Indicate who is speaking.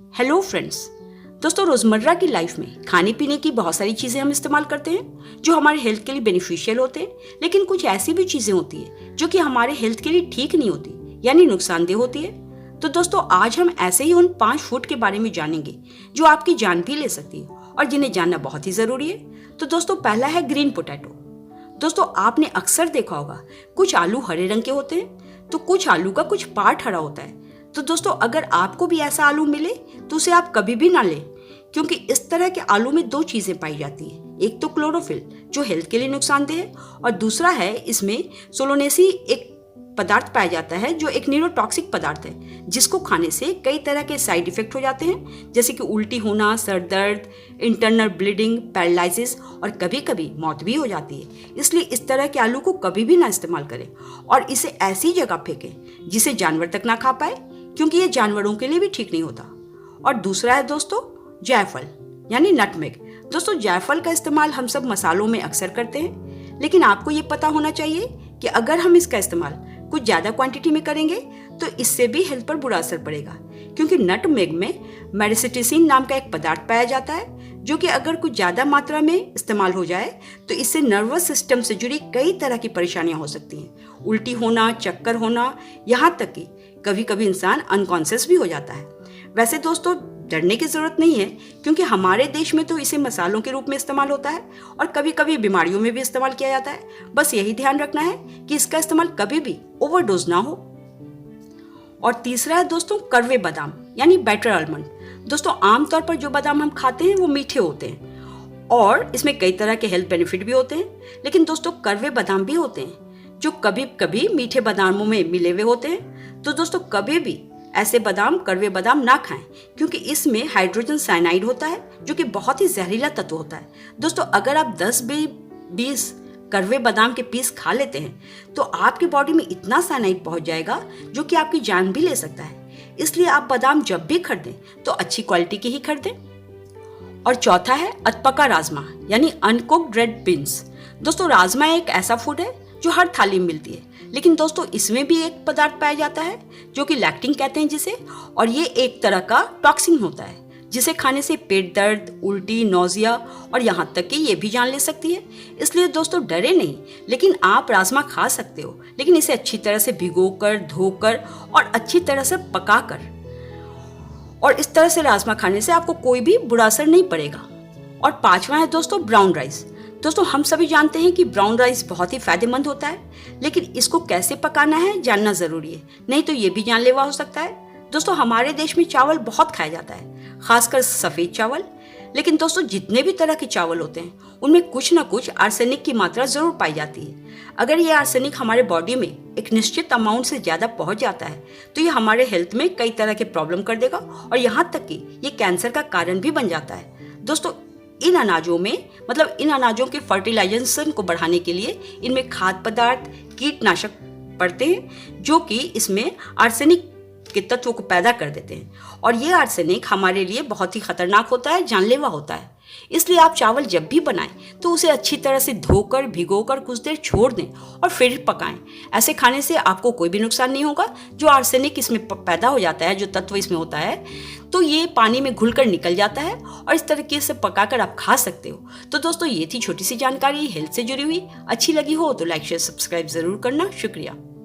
Speaker 1: Hello friends. दोस्तों, रोज़मर्रा की लाइफ में खाने पीने की बहुत सारी चीज़ें हम इस्तेमाल करते हैं जो हमारे हेल्थ के लिए बेनिफिशियल होते हैं, लेकिन कुछ ऐसी भी चीज़ें होती है जो कि हमारे हेल्थ के लिए ठीक नहीं होती, यानी नुकसानदेह होती है। तो दोस्तों, आज हम ऐसे ही उन 5 फूड के बारे में जानेंगे जो आपकी जान भी ले सकती है और जिन्हें जानना बहुत ही ज़रूरी है। तो दोस्तों, पहला है ग्रीन पोटैटो। दोस्तों, आपने अक्सर देखा होगा कुछ आलू हरे रंग के होते हैं तो कुछ आलू का कुछ पार्ट हरा होता है। तो दोस्तों, अगर आपको भी ऐसा आलू मिले तो उसे आप कभी भी ना लें, क्योंकि इस तरह के आलू में 2 चीजें पाई जाती है। एक तो क्लोरोफिल जो हेल्थ के लिए नुकसानदेह है, और दूसरा है इसमें सोलोनेसी एक पदार्थ पाया जाता है जो एक न्यूरोटॉक्सिक पदार्थ है, जिसको खाने से कई तरह के साइड इफेक्ट हो जाते हैं, जैसे कि उल्टी होना, सर दर्द, इंटरनल ब्लीडिंग, पैरालिसिस और कभी कभी मौत भी हो जाती है। इसलिए इस तरह के आलू को कभी भी ना इस्तेमाल करें और इसे ऐसी जगह फेंकें जिसे जानवर तक ना खा पाए, क्योंकि ये जानवरों के लिए भी ठीक नहीं होता। और दूसरा है दोस्तों जायफल यानी नटमेग। दोस्तों, जायफल का इस्तेमाल हम सब मसालों में अक्सर करते हैं, लेकिन आपको ये पता होना चाहिए कि अगर हम इसका इस्तेमाल कुछ ज़्यादा क्वांटिटी में करेंगे तो इससे भी हेल्थ पर बुरा असर पड़ेगा, क्योंकि नटमेग में मेरिस्टिसिन नाम का एक पदार्थ पाया जाता है जो कि अगर कुछ ज़्यादा मात्रा में इस्तेमाल हो जाए तो इससे नर्वस सिस्टम से जुड़ी कई तरह की परेशानियां हो सकती हैं, उल्टी होना, चक्कर होना, यहाँ तक कि कभी कभी इंसान अनकॉन्शियस भी हो जाता है। वैसे दोस्तों, डरने की जरूरत नहीं है, क्योंकि हमारे देश में तो इसे मसालों के रूप में इस्तेमाल होता है और कभी कभी बीमारियों में भी इस्तेमाल किया जाता है। बस यही ध्यान रखना है कि इसका इस्तेमाल कभी भी ओवरडोज ना हो। और तीसरा है दोस्तों कड़वे बादाम यानी बैटर आलमंड। दोस्तों, आमतौर पर जो बादाम हम खाते हैं वो मीठे होते हैं और इसमें कई तरह के हेल्थ बेनिफिट भी होते हैं, लेकिन दोस्तों कड़वे बादाम भी होते हैं जो कभी कभी मीठे बादामों में मिले हुए होते हैं। तो दोस्तों, कभी भी ऐसे बादाम, कड़वे बादाम ना खाएं, क्योंकि इसमें हाइड्रोजन साइनाइड होता है जो कि बहुत ही जहरीला तत्व होता है। दोस्तों, अगर आप 10-20 कड़वे बादाम के पीस खा लेते हैं तो आपकी बॉडी में इतना साइनाइड पहुंच जाएगा जो कि आपकी जान भी ले सकता है। इसलिए आप बादाम जब भी खरीदें तो अच्छी क्वालिटी के ही खरीदें। और चौथा है अधपका राजमा यानी अनकुक्ड रेड बीन्स। दोस्तों, राजमा एक ऐसा फूड है जो हर थाली में मिलती है, लेकिन दोस्तों इसमें भी एक पदार्थ पाया जाता है जो कि लैक्टिन कहते हैं जिसे, और ये एक तरह का टॉक्सिन होता है जिसे खाने से पेट दर्द, उल्टी, नौजिया और यहाँ तक कि ये भी जान ले सकती है। इसलिए दोस्तों डरे नहीं, लेकिन आप राजमा खा सकते हो, लेकिन इसे अच्छी तरह से भिगोकर, धोकर और अच्छी तरह से पकाकर, और इस तरह से राजमा खाने से आपको कोई भी बुरा असर नहीं पड़ेगा। और 5वां है दोस्तों ब्राउन राइस। दोस्तों, हम सभी जानते हैं कि ब्राउन राइस बहुत ही फायदेमंद होता है, लेकिन इसको कैसे पकाना है जानना जरूरी है, नहीं तो ये भी जानलेवा हो सकता है। दोस्तों, हमारे देश में चावल बहुत खाया जाता है, खासकर सफ़ेद चावल, लेकिन दोस्तों जितने भी तरह के चावल होते हैं उनमें कुछ ना कुछ आर्सेनिक की मात्रा जरूर पाई जाती है। अगर ये आर्सेनिक हमारे बॉडी में एक निश्चित अमाउंट से ज़्यादा पहुंच जाता है तो ये हमारे हेल्थ में कई तरह के प्रॉब्लम कर देगा और यहाँ तक कि ये कैंसर का कारण भी बन जाता है। दोस्तों, इन अनाजों में इन अनाजों के फर्टिलाइजेशन को बढ़ाने के लिए इनमें खाद्य पदार्थ, कीटनाशक पड़ते हैं जो कि इसमें आर्सेनिक के तत्वों को पैदा कर देते हैं, और ये आर्सेनिक हमारे लिए बहुत ही खतरनाक होता है, जानलेवा होता है। इसलिए आप चावल जब भी बनाएं तो उसे अच्छी तरह से धोकर, भिगोकर कुछ देर छोड़ दें और फिर पकाएं। ऐसे खाने से आपको कोई भी नुकसान नहीं होगा। जो आर्सेनिक इसमें पैदा हो जाता है, जो तत्व इसमें होता है, तो ये पानी में घुलकर निकल जाता है और इस तरीके से पकाकर आप खा सकते हो। तो दोस्तों, ये थी छोटी सी जानकारी हेल्थ से जुड़ी हुई। अच्छी लगी हो तो लाइक, शेयर, सब्सक्राइब जरूर करना। शुक्रिया।